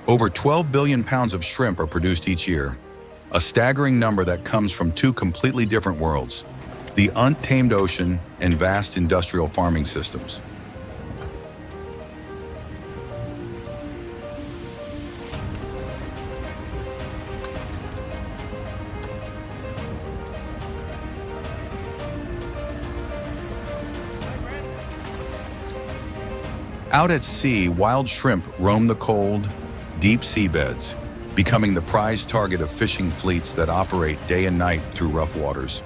Over 12 billion pounds of shrimp are produced each year, a staggering number that comes from two completely different worlds: the untamed ocean and vast industrial farming systems. Out at sea, wild shrimp roam the cold, deep seabeds, becoming the prized target of fishing fleets that operate day and night through rough waters.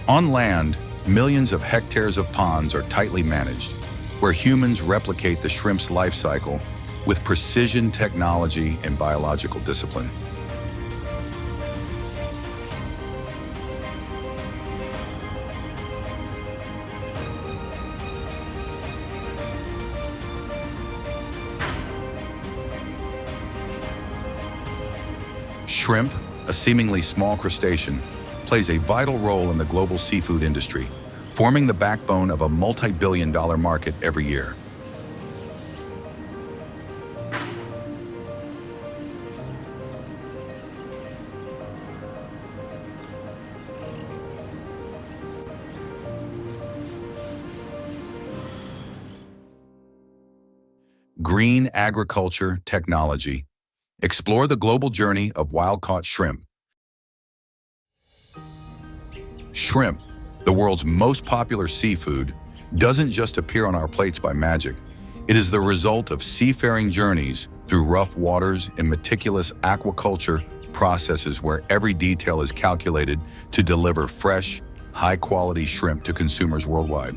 On land, millions of hectares of ponds are tightly managed, where humans replicate the shrimp's life cycle with precision technology and biological discipline. Shrimp, a seemingly small crustacean, plays a vital role in the global seafood industry, forming the backbone of a multi-billion-dollar market every year. Green agriculture technology. Explore the global journey of wild-caught shrimp. Shrimp, the world's most popular seafood, doesn't just appear on our plates by magic. It is the result of seafaring journeys through rough waters and meticulous aquaculture processes where every detail is calculated to deliver fresh, high-quality shrimp to consumers worldwide.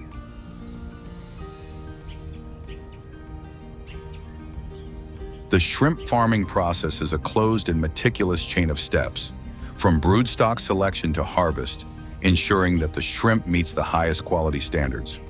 The shrimp farming process is a closed and meticulous chain of steps, from broodstock selection to harvest, ensuring that the shrimp meets the highest quality standards.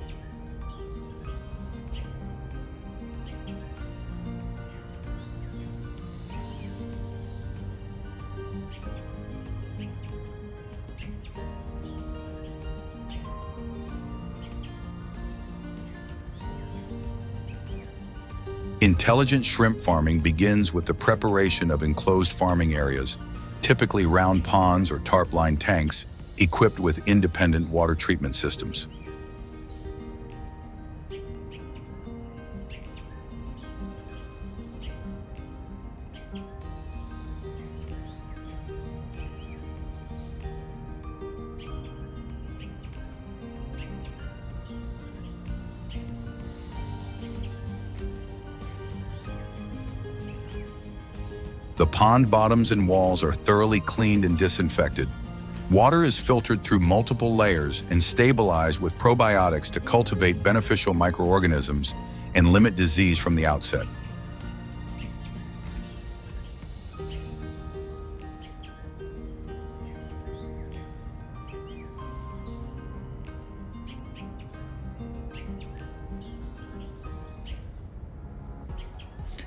Intelligent shrimp farming begins with the preparation of enclosed farming areas, typically round ponds or tarp-lined tanks, equipped with independent water treatment systems. The pond bottoms and walls are thoroughly cleaned and disinfected. Water is filtered through multiple layers and stabilized with probiotics to cultivate beneficial microorganisms and limit disease from the outset.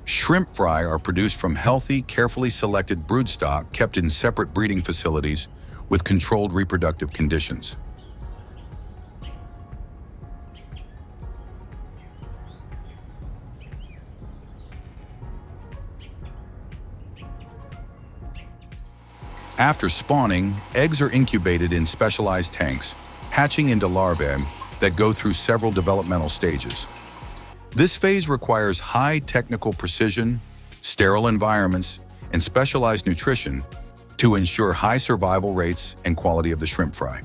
Shrimp fry are produced from healthy, carefully selected broodstock kept in separate breeding facilities with controlled reproductive conditions. After spawning, eggs are incubated in specialized tanks, hatching into larvae that go through several developmental stages. This phase requires high technical precision, sterile environments, and specialized nutrition to ensure high survival rates and quality of the shrimp fry.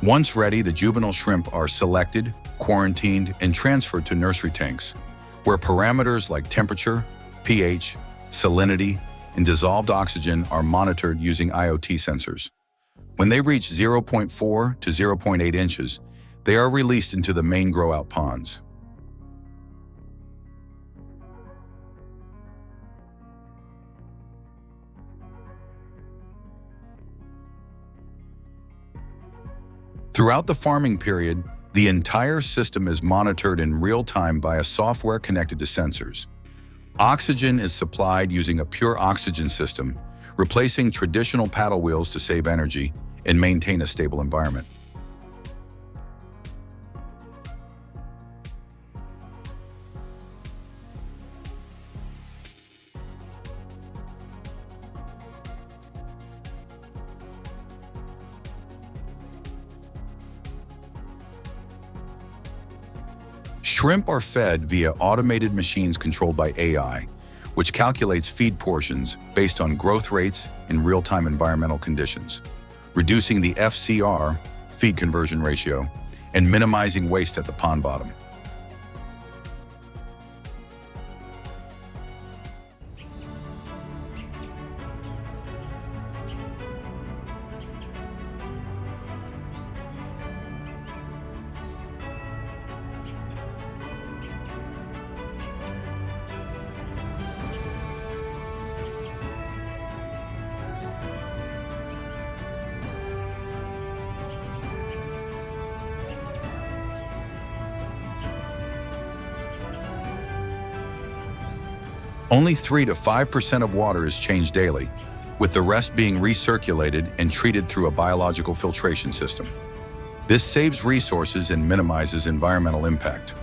Once ready, the juvenile shrimp are selected, quarantined, and transferred to nursery tanks, where parameters like temperature, pH, salinity, and dissolved oxygen are monitored using IoT sensors. When they reach 0.4 to 0.8 inches, they are released into the main grow-out ponds. Throughout the farming period, the entire system is monitored in real time via software connected to sensors. Oxygen is supplied using a pure oxygen system, replacing traditional paddle wheels to save energy and maintain a stable environment. Shrimp are fed via automated machines controlled by AI, which calculates feed portions based on growth rates and real-time environmental conditions, reducing the FCR, feed conversion ratio, and minimizing waste at the pond bottom. Only 3 to 5% of water is changed daily, with the rest being recirculated and treated through a biological filtration system. This saves resources and minimizes environmental impact.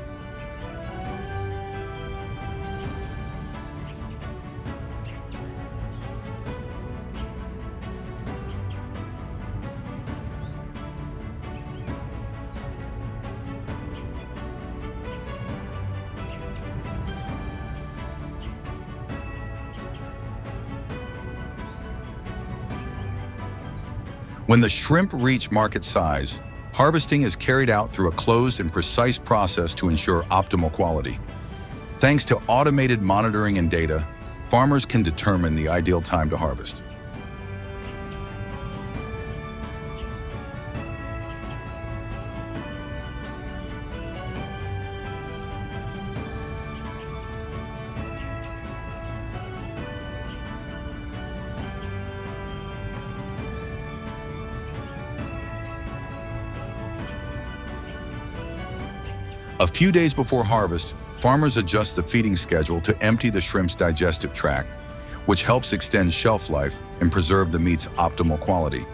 When the shrimp reach market size, harvesting is carried out through a closed and precise process to ensure optimal quality. Thanks to automated monitoring and data, farmers can determine the ideal time to harvest. A few days before harvest, farmers adjust the feeding schedule to empty the shrimp's digestive tract, which helps extend shelf life and preserve the meat's optimal quality.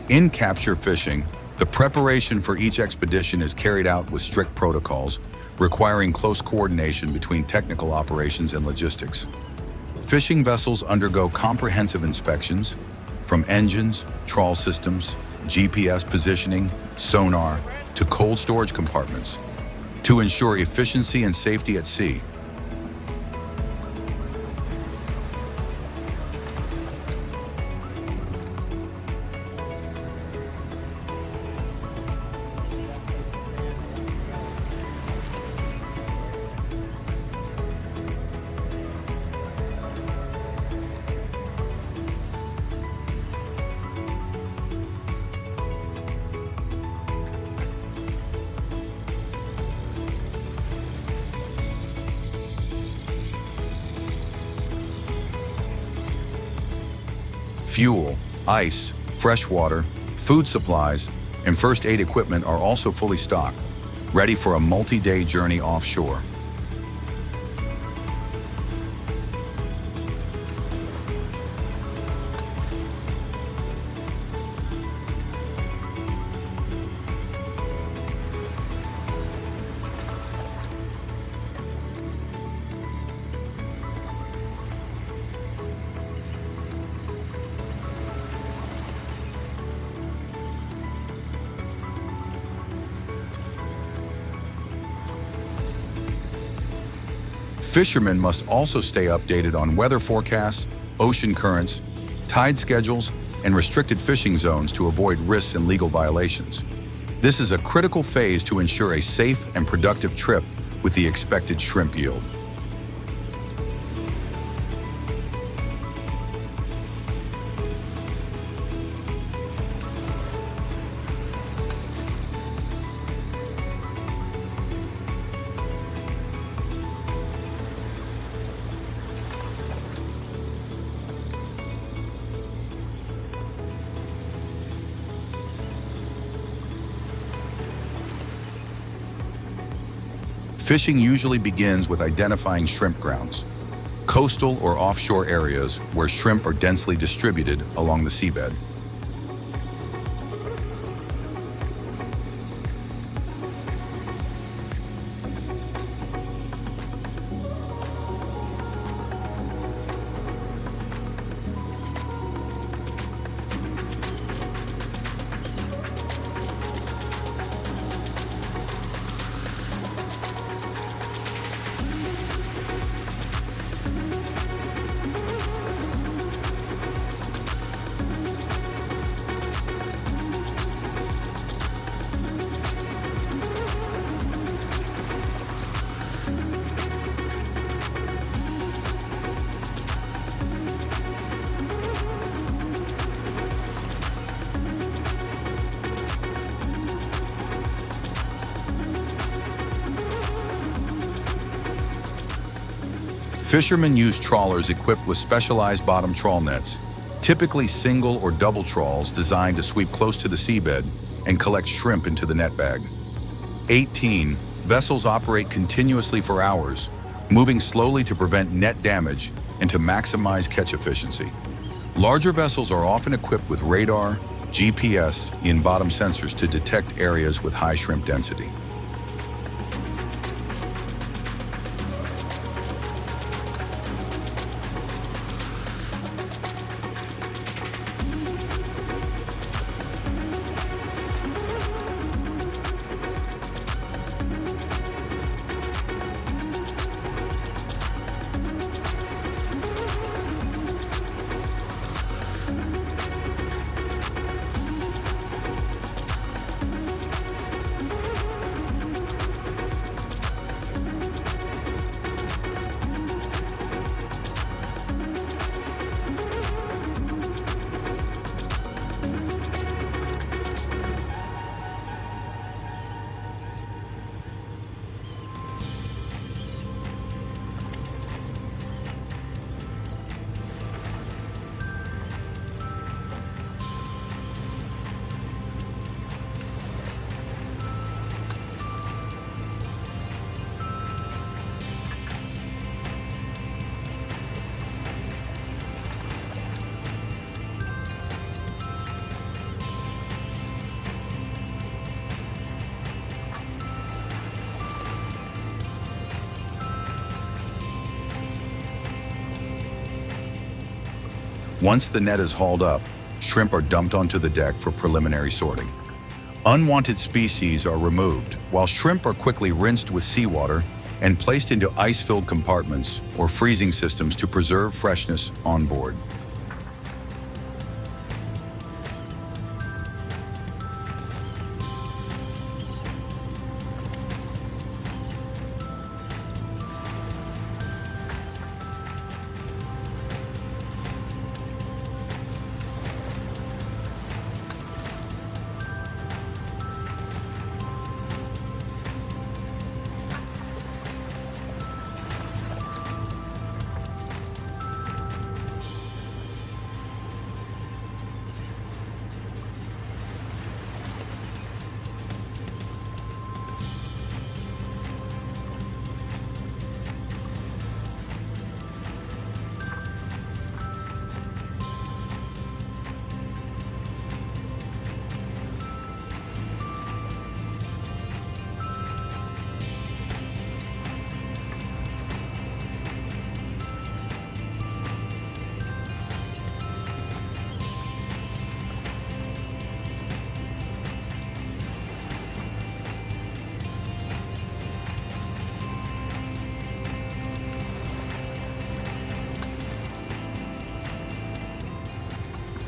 In capture fishing, the preparation for each expedition is carried out with strict protocols, requiring close coordination between technical operations and logistics. Fishing vessels undergo comprehensive inspections, from engines, trawl systems, GPS positioning, sonar, to cold storage compartments, to ensure efficiency and safety at sea. Fuel, ice, fresh water, food supplies, and first aid equipment are also fully stocked, ready for a multi-day journey offshore. Fishermen must also stay updated on weather forecasts, ocean currents, tide schedules, and restricted fishing zones to avoid risks and legal violations. This is a critical phase to ensure a safe and productive trip with the expected shrimp yield. Fishing usually begins with identifying shrimp grounds, coastal or offshore areas where shrimp are densely distributed along the seabed. Fishermen use trawlers equipped with specialized bottom trawl nets, typically single or double trawls designed to sweep close to the seabed and collect shrimp into the net bag. 18 vessels operate continuously for hours, moving slowly to prevent net damage and to maximize catch efficiency. Larger vessels are often equipped with radar, GPS, and bottom sensors to detect areas with high shrimp density. Once the net is hauled up, shrimp are dumped onto the deck for preliminary sorting. Unwanted species are removed, while shrimp are quickly rinsed with seawater and placed into ice-filled compartments or freezing systems to preserve freshness on board.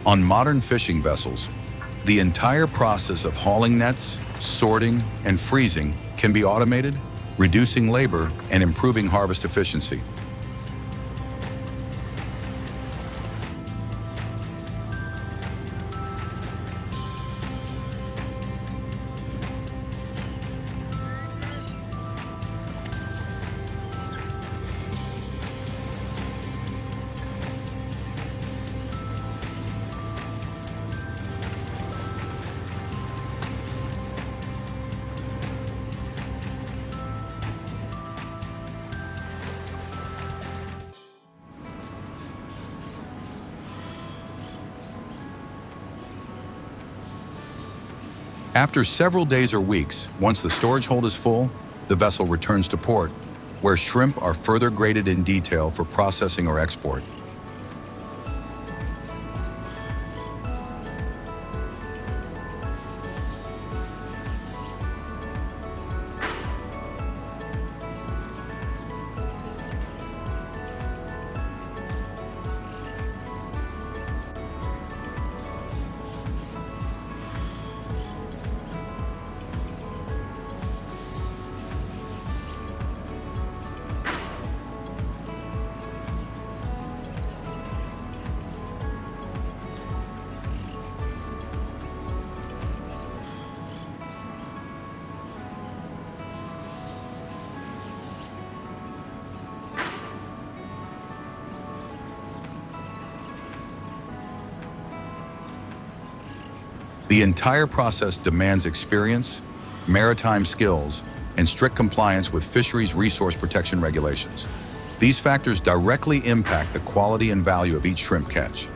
On modern fishing vessels, the entire process of hauling nets, sorting, and freezing can be automated, reducing labor and improving harvest efficiency. After several days or weeks, once the storage hold is full, the vessel returns to port, where shrimp are further graded in detail for processing or export. The entire process demands experience, maritime skills, and strict compliance with fisheries resource protection regulations. These factors directly impact the quality and value of each shrimp catch.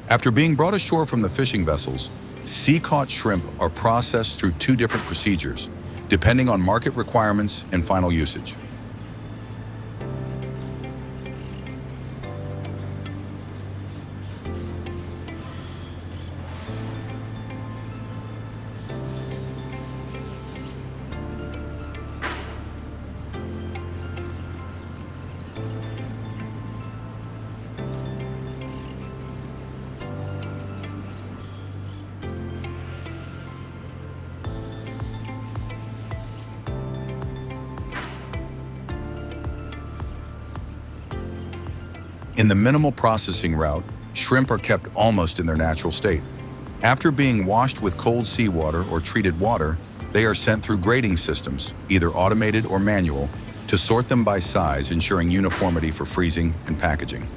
After being brought ashore from the fishing vessels, sea-caught shrimp are processed through two different procedures, depending on market requirements and final usage. In the minimal processing route, shrimp are kept almost in their natural state. After being washed with cold seawater or treated water, they are sent through grading systems, either automated or manual, to sort them by size, ensuring uniformity for freezing and packaging.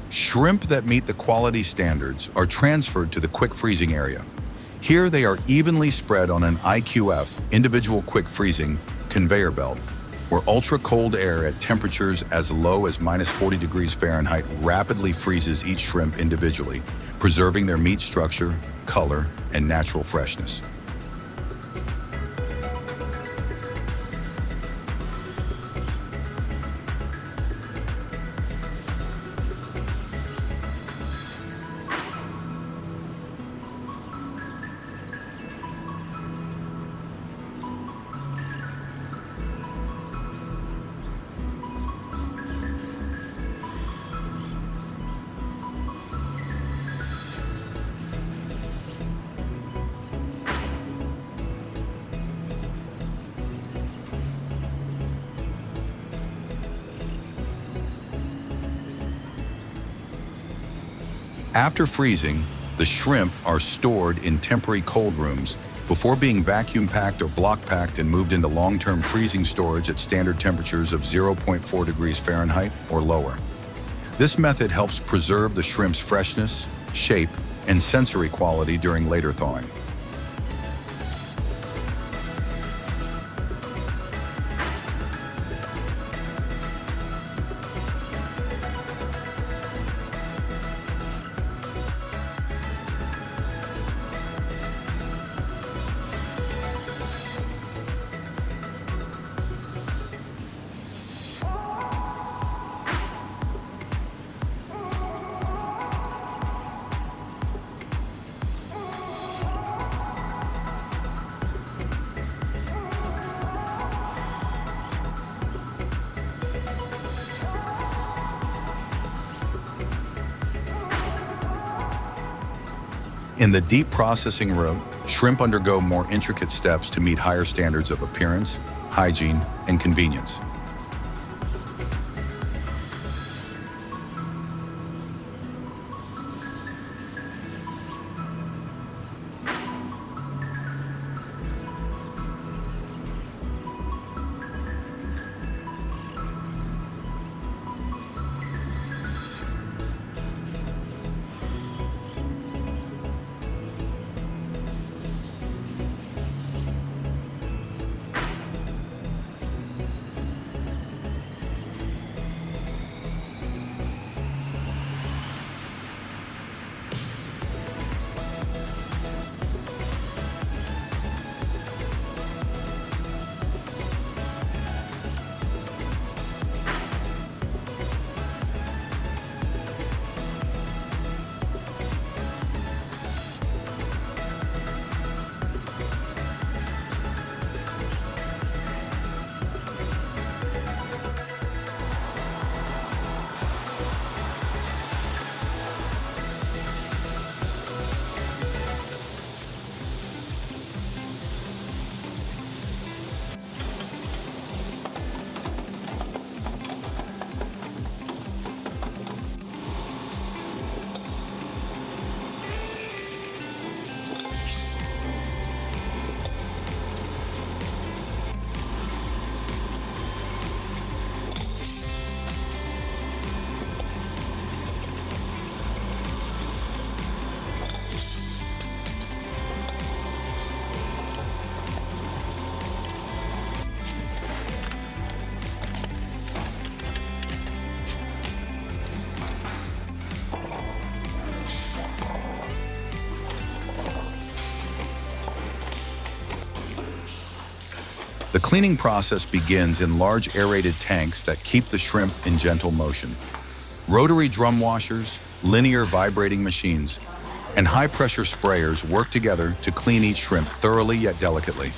Shrimp that meet the quality standards are transferred to the quick freezing area. Here they are evenly spread on an IQF, individual quick freezing, conveyor belt, where ultra-cold air at temperatures as low as -40 degrees Fahrenheit rapidly freezes each shrimp individually, preserving their meat structure, color, and natural freshness. After freezing, the shrimp are stored in temporary cold rooms before being vacuum packed or block packed and moved into long-term freezing storage at standard temperatures of 0.4 degrees Fahrenheit or lower. This method helps preserve the shrimp's freshness, shape, and sensory quality during later thawing. In the deep processing route, shrimp undergo more intricate steps to meet higher standards of appearance, hygiene, and convenience. The cleaning process begins in large aerated tanks that keep the shrimp in gentle motion. Rotary drum washers, linear vibrating machines, and high-pressure sprayers work together to clean each shrimp thoroughly yet delicately.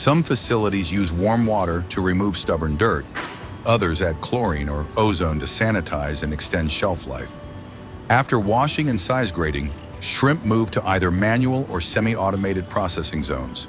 Some facilities use warm water to remove stubborn dirt. Others add chlorine or ozone to sanitize and extend shelf life. After washing and size grading, shrimp move to either manual or semi-automated processing zones.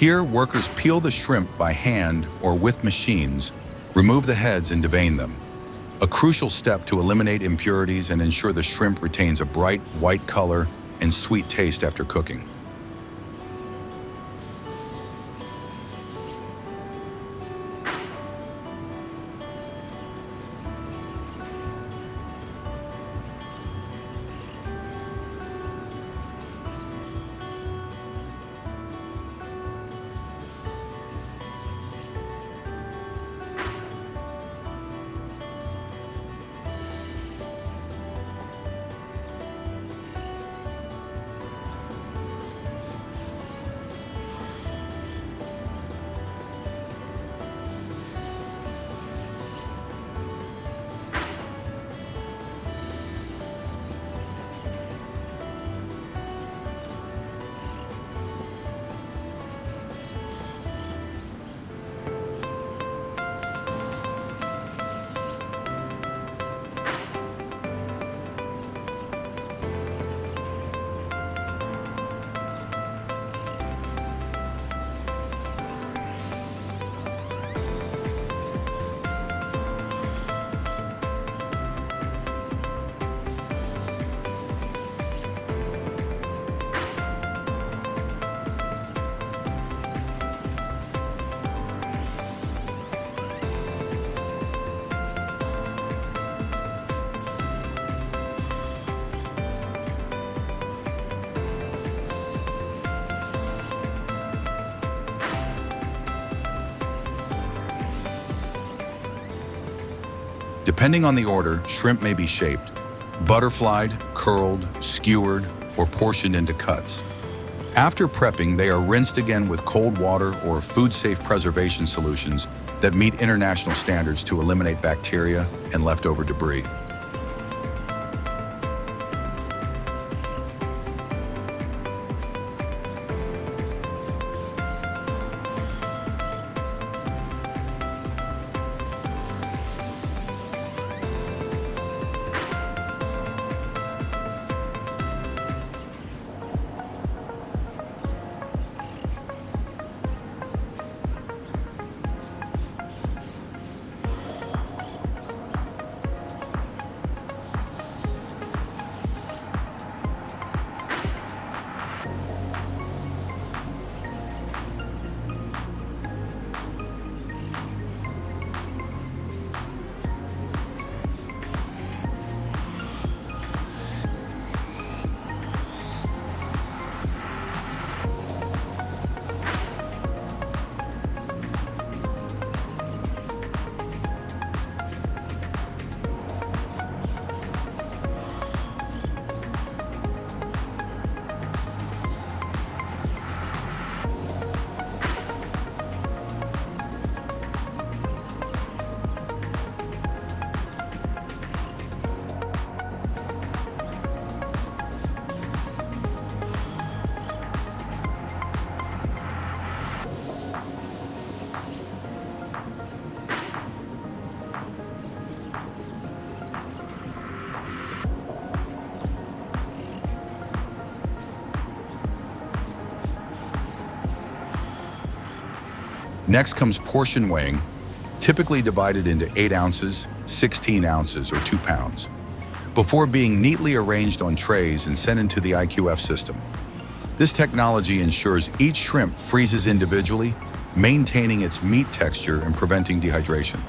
Here, workers peel the shrimp by hand or with machines, remove the heads and devein them, a crucial step to eliminate impurities and ensure the shrimp retains a bright white color and sweet taste after cooking. Depending on the order, shrimp may be shaped, butterflied, curled, skewered, or portioned into cuts. After prepping, they are rinsed again with cold water or food-safe preservation solutions that meet international standards to eliminate bacteria and leftover debris. Next comes portion weighing, typically divided into 8 ounces, 16 ounces, or 2 pounds, before being neatly arranged on trays and sent into the IQF system. This technology ensures each shrimp freezes individually, maintaining its meat texture and preventing dehydration.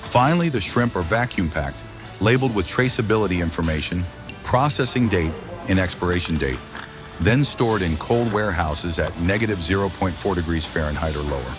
Finally, the shrimp are vacuum packed, labeled with traceability information, processing date, and expiration date, then stored in cold warehouses at negative 0.4 degrees Fahrenheit or lower.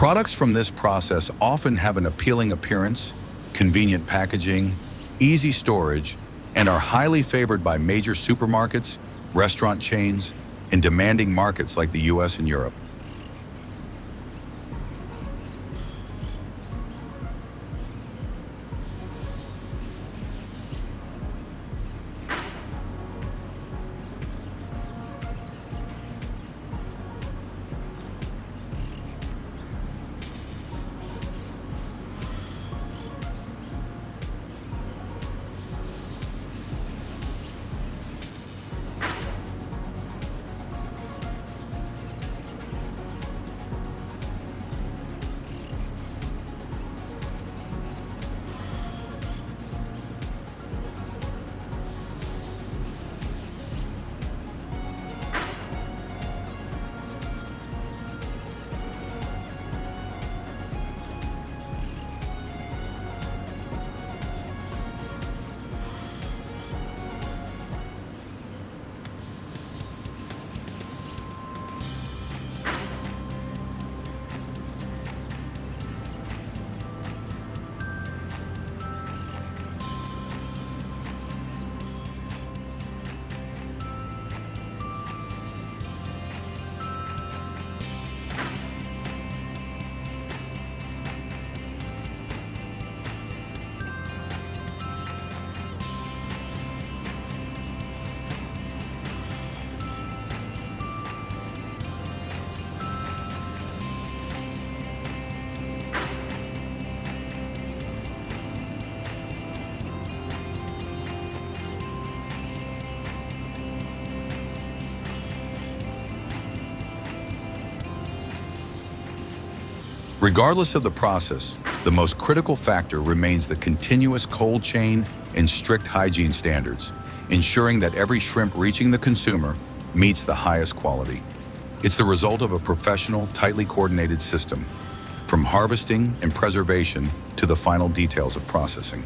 Products from this process often have an appealing appearance, convenient packaging, easy storage, and are highly favored by major supermarkets, restaurant chains, and demanding markets like the US and Europe. Regardless of the process, the most critical factor remains the continuous cold chain and strict hygiene standards, ensuring that every shrimp reaching the consumer meets the highest quality. It's the result of a professional, tightly coordinated system, from harvesting and preservation to the final details of processing.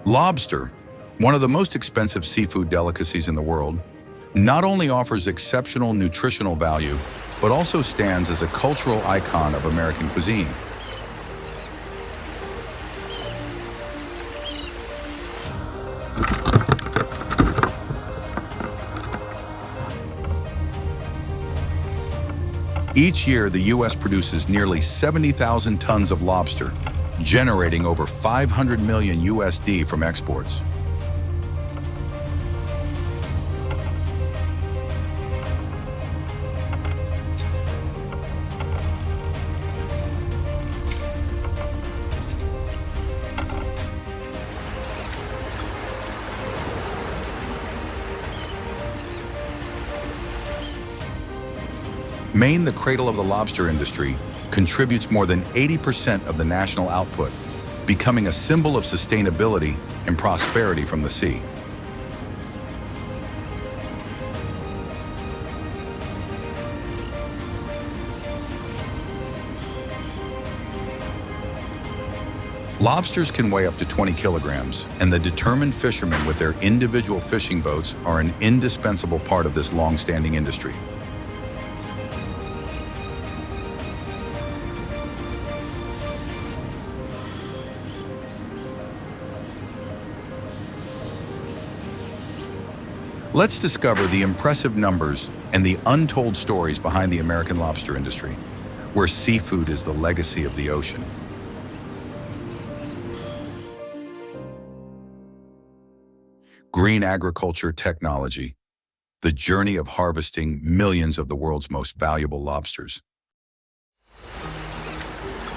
Lobster, one of the most expensive seafood delicacies in the world, not only offers exceptional nutritional value, but also stands as a cultural icon of American cuisine. Each year, the U.S. produces nearly 70,000 tons of lobster, generating over 500 million USD from exports. Maine, the cradle of the lobster industry, contributes more than 80% of the national output, becoming a symbol of sustainability and prosperity from the sea. Lobsters can weigh up to 20 kilograms, and the determined fishermen with their individual fishing boats are an indispensable part of this long-standing industry. Let's discover the impressive numbers and the untold stories behind the American lobster industry, where seafood is the legacy of the ocean. Green agriculture technology, the journey of harvesting millions of the world's most valuable lobsters.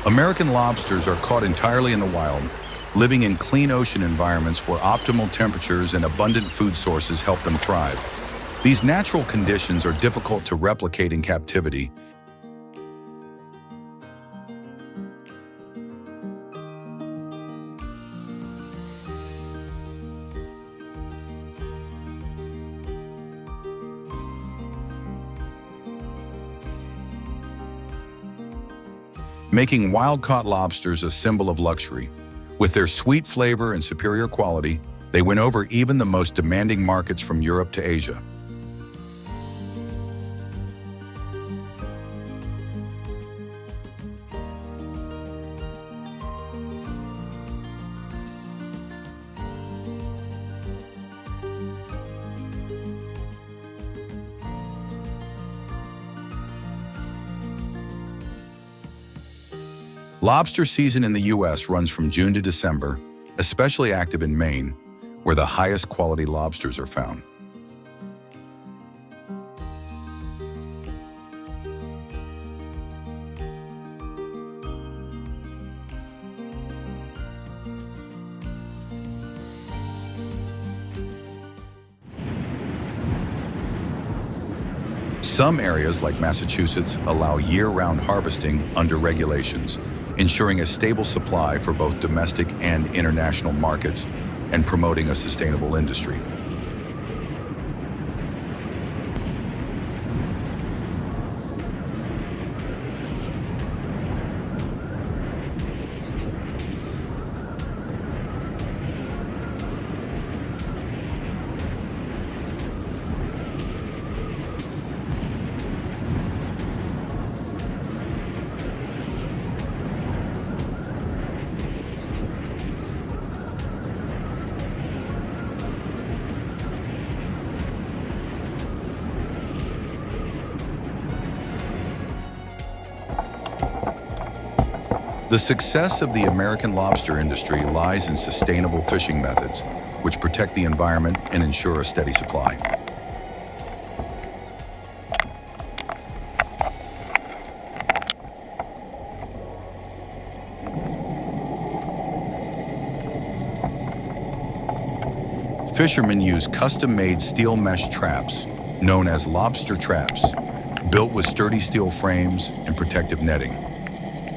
American lobsters are caught entirely in the wild, living in clean ocean environments where optimal temperatures and abundant food sources help them thrive. These natural conditions are difficult to replicate in captivity. Making wild-caught lobsters a symbol of luxury. With their sweet flavor and superior quality, they win over even the most demanding markets from Europe to Asia. Lobster season in the U.S. runs from June to December, especially active in Maine, where the highest quality lobsters are found. Some areas, like Massachusetts, allow year-round harvesting under regulations, ensuring a stable supply for both domestic and international markets and promoting a sustainable industry. The success of the American lobster industry lies in sustainable fishing methods, which protect the environment and ensure a steady supply. Fishermen use custom-made steel mesh traps, known as lobster traps, built with sturdy steel frames and protective netting.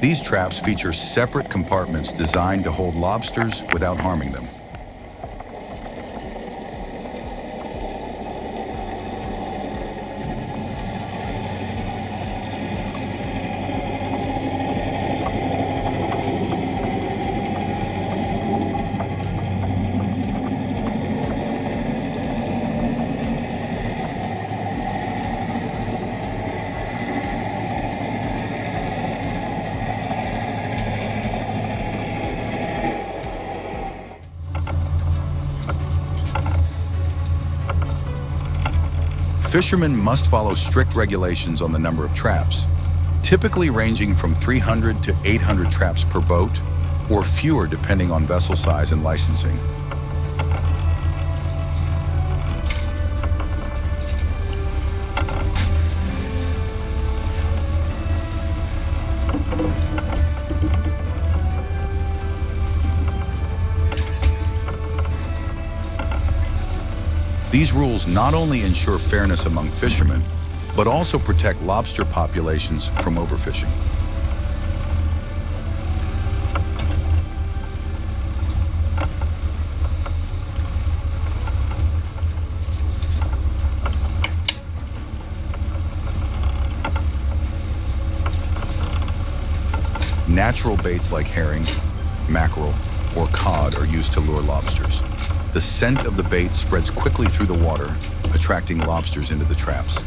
These traps feature separate compartments designed to hold lobsters without harming them. Fishermen must follow strict regulations on the number of traps, typically ranging from 300 to 800 traps per boat, or fewer depending on vessel size and licensing. These rules not only ensure fairness among fishermen, but also protect lobster populations from overfishing. Natural baits like herring, mackerel, or cod are used to lure lobsters. The scent of the bait spreads quickly through the water, attracting lobsters into the traps.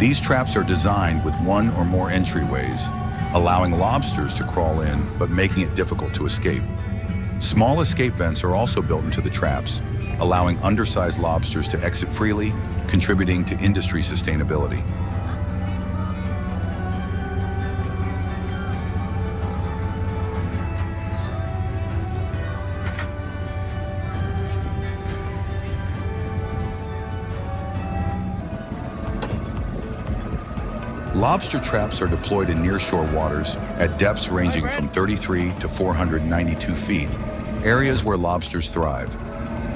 These traps are designed with one or more entryways, allowing lobsters to crawl in, but making it difficult to escape. Small escape vents are also built into the traps, allowing undersized lobsters to exit freely, contributing to industry sustainability. Lobster traps are deployed in nearshore waters at depths ranging from 33 to 492 feet, areas where lobsters thrive.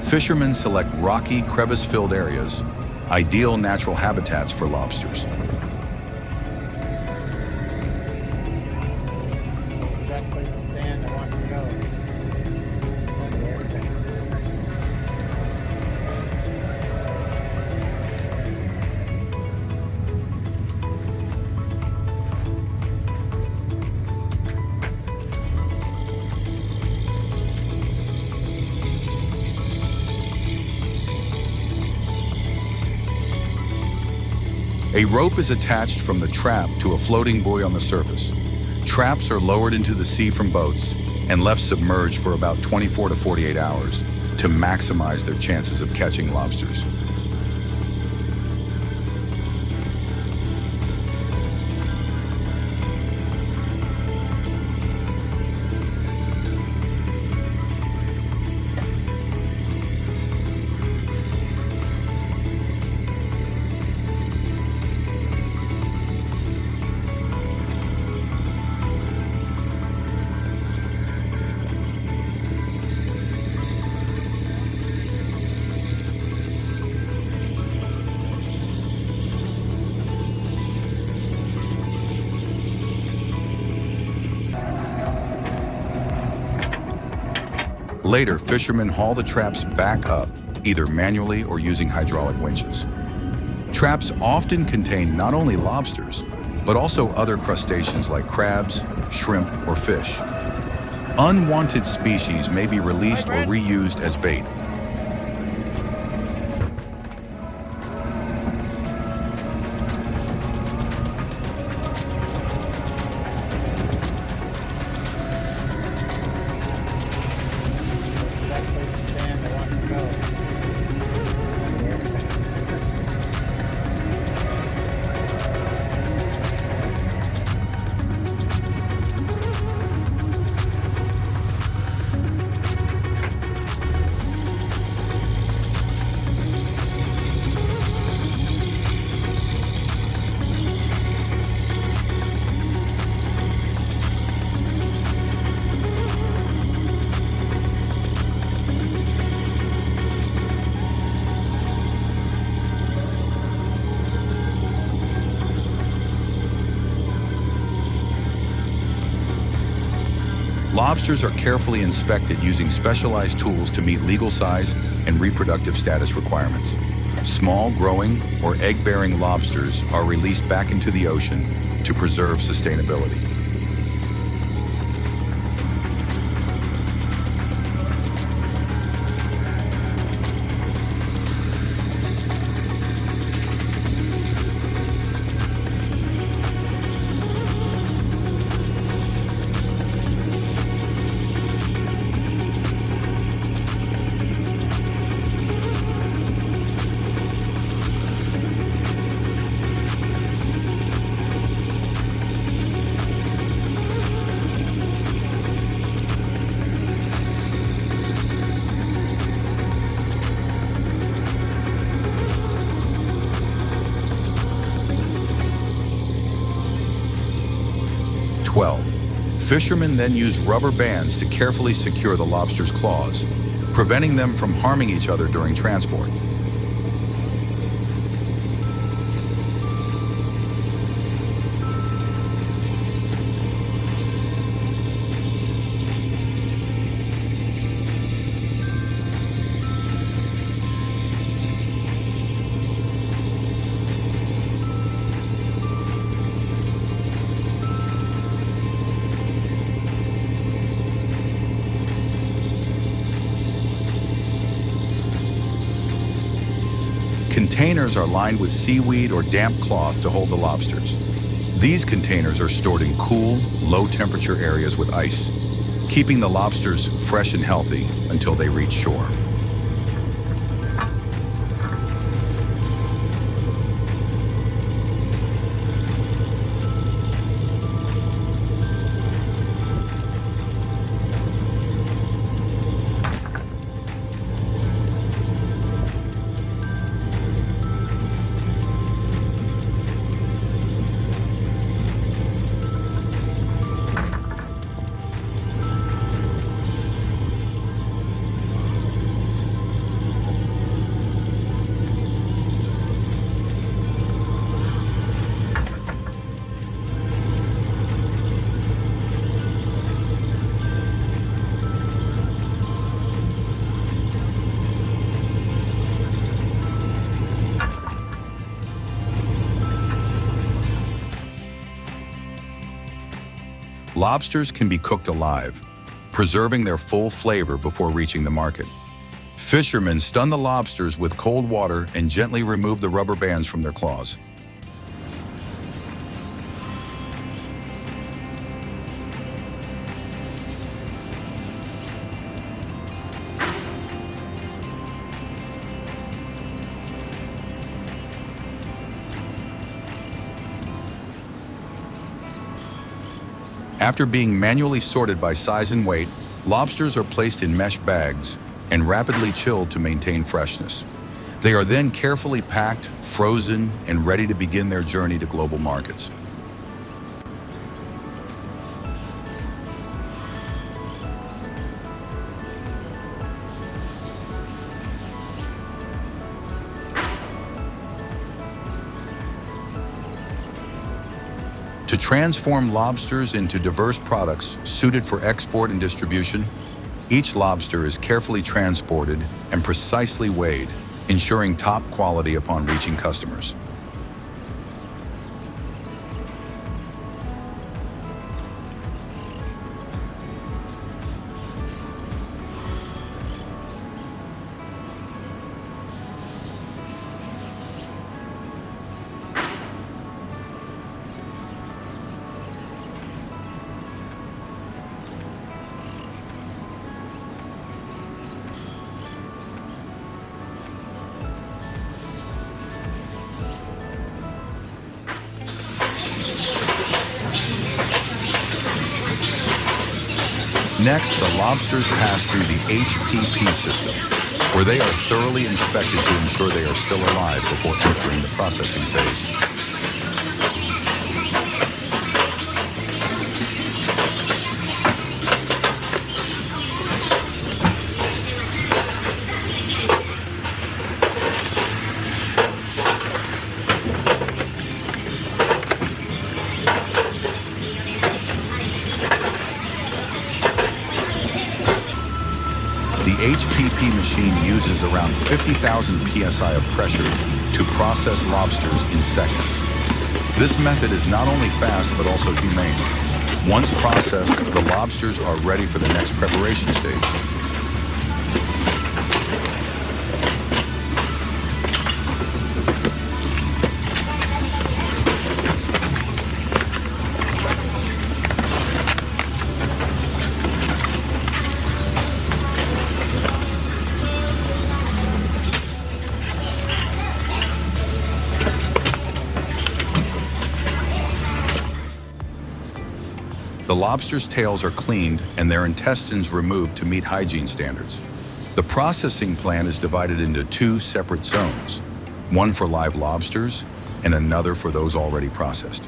Fishermen select rocky, crevice-filled areas, ideal natural habitats for lobsters. A rope is attached from the trap to a floating buoy on the surface. Traps are lowered into the sea from boats and left submerged for about 24 to 48 hours to maximize their chances of catching lobsters. Later, fishermen haul the traps back up, either manually or using hydraulic winches. Traps often contain not only lobsters, but also other crustaceans like crabs, shrimp, or fish. Unwanted species may be released or reused as bait. Lobsters are carefully inspected using specialized tools to meet legal size and reproductive status requirements. Small, growing, or egg-bearing lobsters are released back into the ocean to preserve sustainability. Fishermen then use rubber bands to carefully secure the lobster's claws, preventing them from harming each other during transport. Containers are lined with seaweed or damp cloth to hold the lobsters. These containers are stored in cool, low-temperature areas with ice, keeping the lobsters fresh and healthy until they reach shore. Lobsters can be cooked alive, preserving their full flavor before reaching the market. Fishermen stun the lobsters with cold water and gently remove the rubber bands from their claws. After being manually sorted by size and weight, lobsters are placed in mesh bags and rapidly chilled to maintain freshness. They are then carefully packed, frozen, and ready to begin their journey to global markets. To transform lobsters into diverse products suited for export and distribution, each lobster is carefully transported and precisely weighed, ensuring top quality upon reaching customers. Next, the lobsters pass through the HPP system, where they are thoroughly inspected to ensure they are still alive before entering the processing phase. The HPP machine uses around 50,000 psi of pressure to process lobsters in seconds. This method is not only fast but also humane. Once processed, the lobsters are ready for the next preparation stage. The lobsters' tails are cleaned and their intestines removed to meet hygiene standards. The processing plant is divided into two separate zones, one for live lobsters and another for those already processed.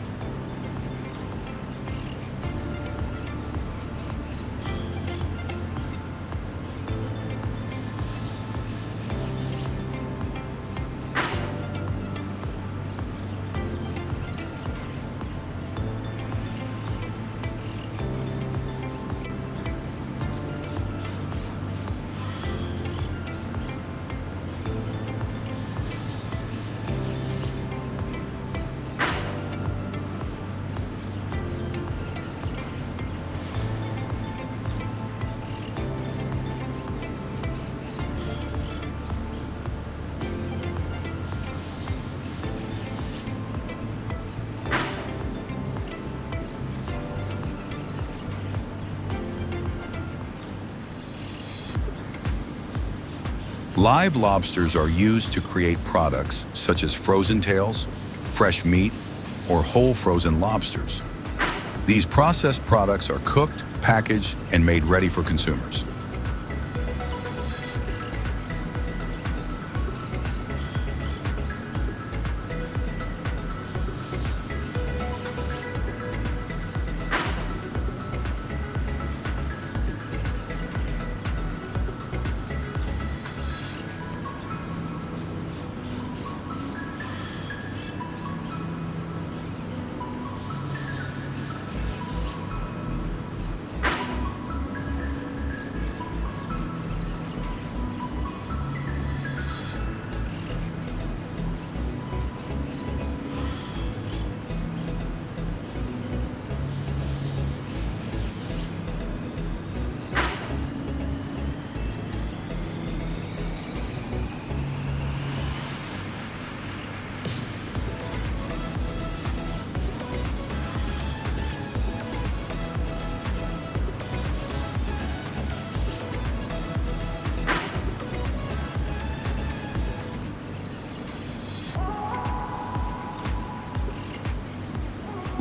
Live lobsters are used to create products such as frozen tails, fresh meat, or whole frozen lobsters. These processed products are cooked, packaged, and made ready for consumers.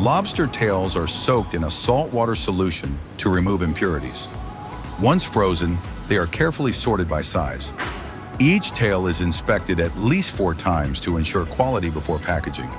Lobster tails are soaked in a saltwater solution to remove impurities. Once frozen, they are carefully sorted by size. Each tail is inspected at least 4 times to ensure quality before packaging.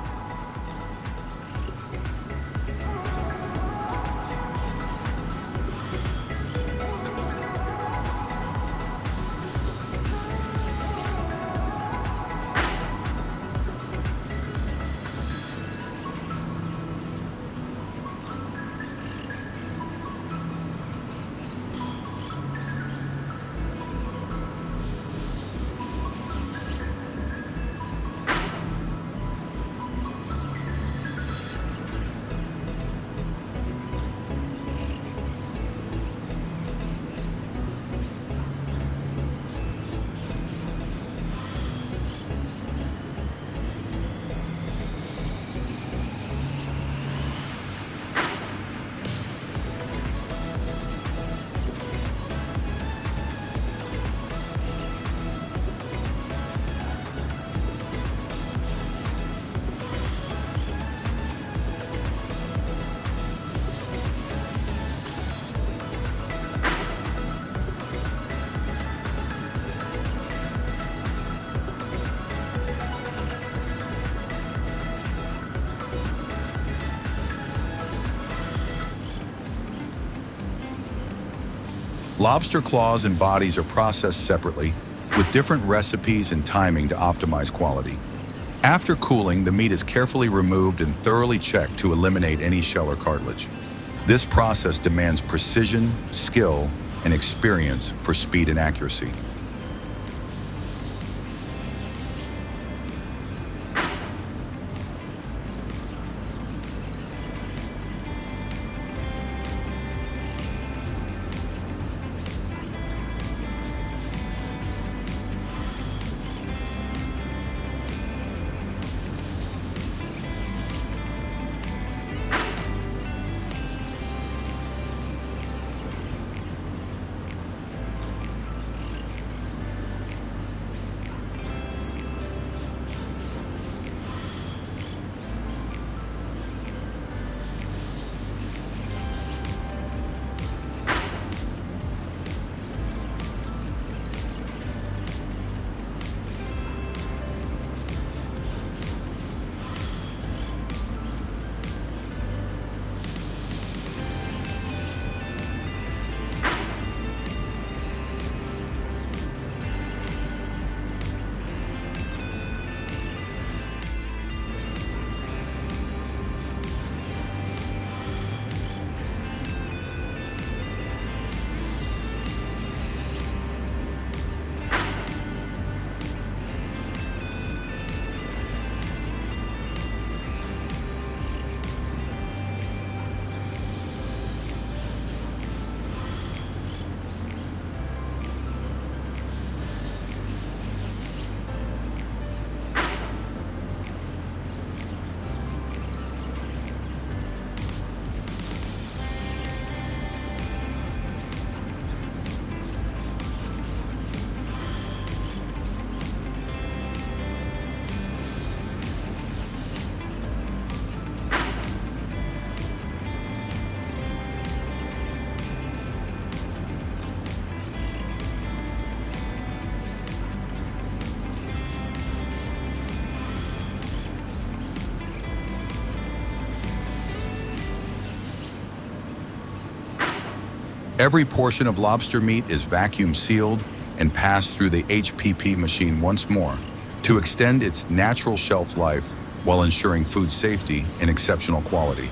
Lobster claws and bodies are processed separately, with different recipes and timing to optimize quality. After cooling, the meat is carefully removed and thoroughly checked to eliminate any shell or cartilage. This process demands precision, skill, and experience for speed and accuracy. Every portion of lobster meat is vacuum sealed and passed through the HPP machine once more to extend its natural shelf life while ensuring food safety and exceptional quality.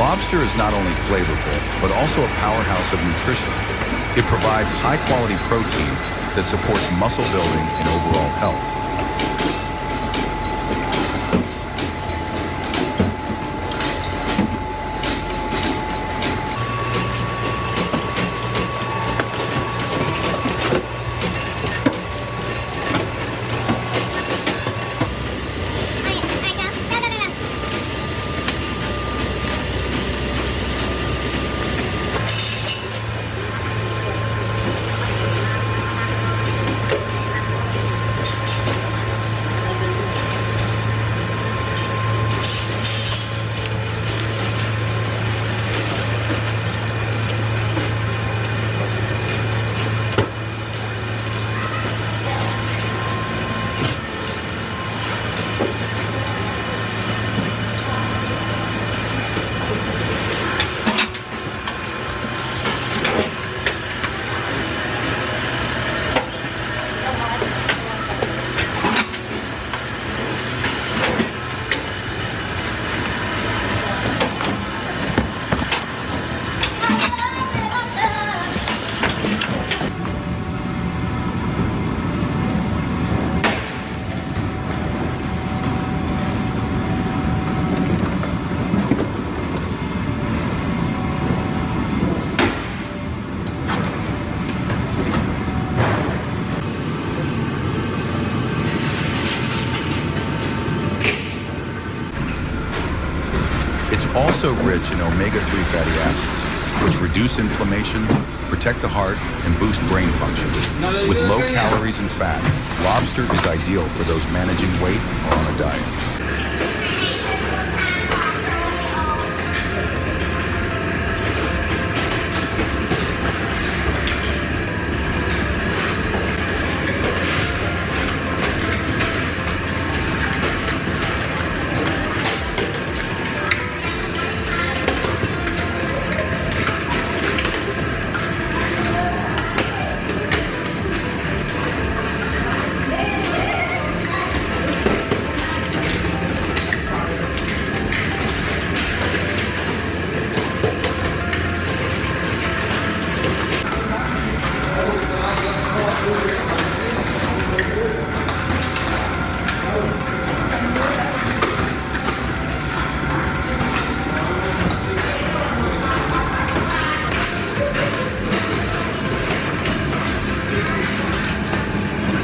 Lobster is not only flavorful, but also a powerhouse of nutrition. It provides high-quality protein that supports muscle building and overall health. It's also rich in omega-3 fatty acids, which reduce inflammation, protect the heart, and boost brain function. With low calories and fat, lobster is ideal for those managing weight or on a diet.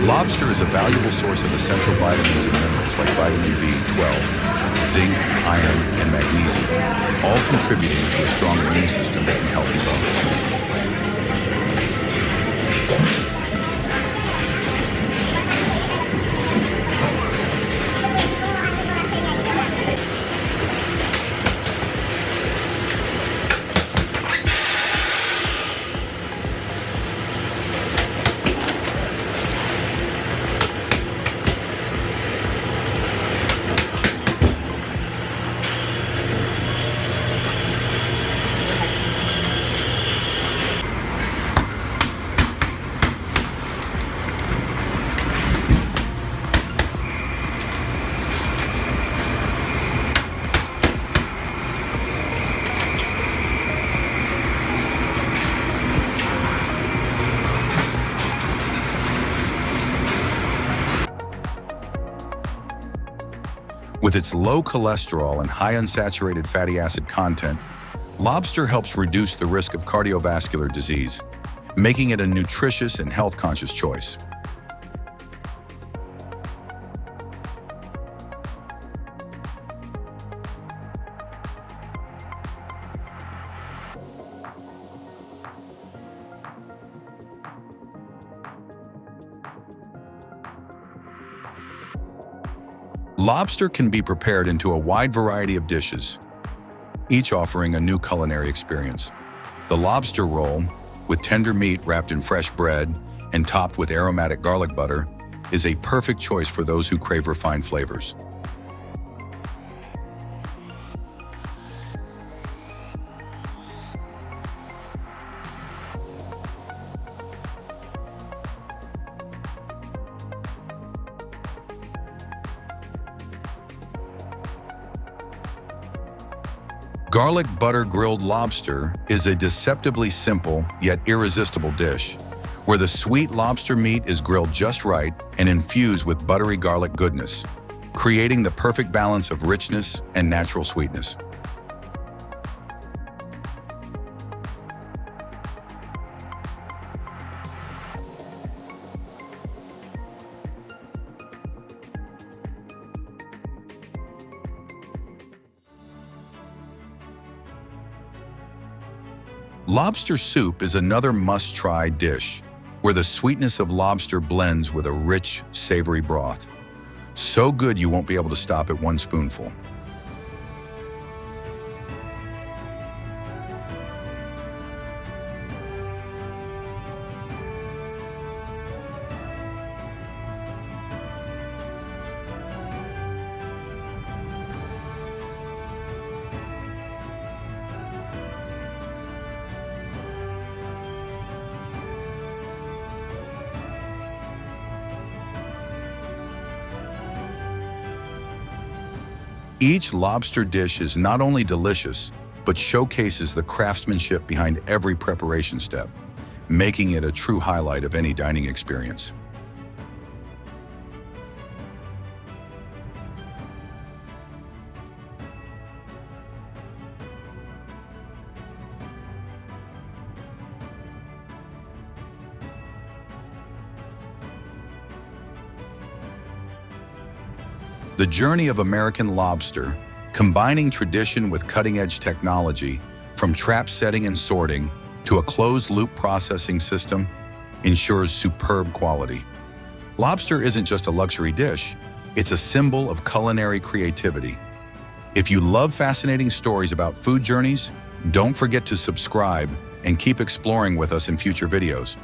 Lobster is a valuable source of essential vitamins and minerals like vitamin B12, zinc, iron, and magnesium, all contributing to a strong immune system and healthy bones. With its low cholesterol and high unsaturated fatty acid content, lobster helps reduce the risk of cardiovascular disease, making it a nutritious and health-conscious choice. Lobster can be prepared into a wide variety of dishes, each offering a new culinary experience. The lobster roll, with tender meat wrapped in fresh bread and topped with aromatic garlic butter, is a perfect choice for those who crave refined flavors. Garlic butter grilled lobster is a deceptively simple yet irresistible dish, where the sweet lobster meat is grilled just right and infused with buttery garlic goodness, creating the perfect balance of richness and natural sweetness. Lobster soup is another must-try dish, where the sweetness of lobster blends with a rich, savory broth. So good you won't be able to stop at one spoonful. Each lobster dish is not only delicious, but showcases the craftsmanship behind every preparation step, making it a true highlight of any dining experience. The journey of American lobster, combining tradition with cutting-edge technology, from trap setting and sorting to a closed-loop processing system, ensures superb quality. Lobster isn't just a luxury dish, it's a symbol of culinary creativity. If you love fascinating stories about food journeys, don't forget to subscribe and keep exploring with us in future videos.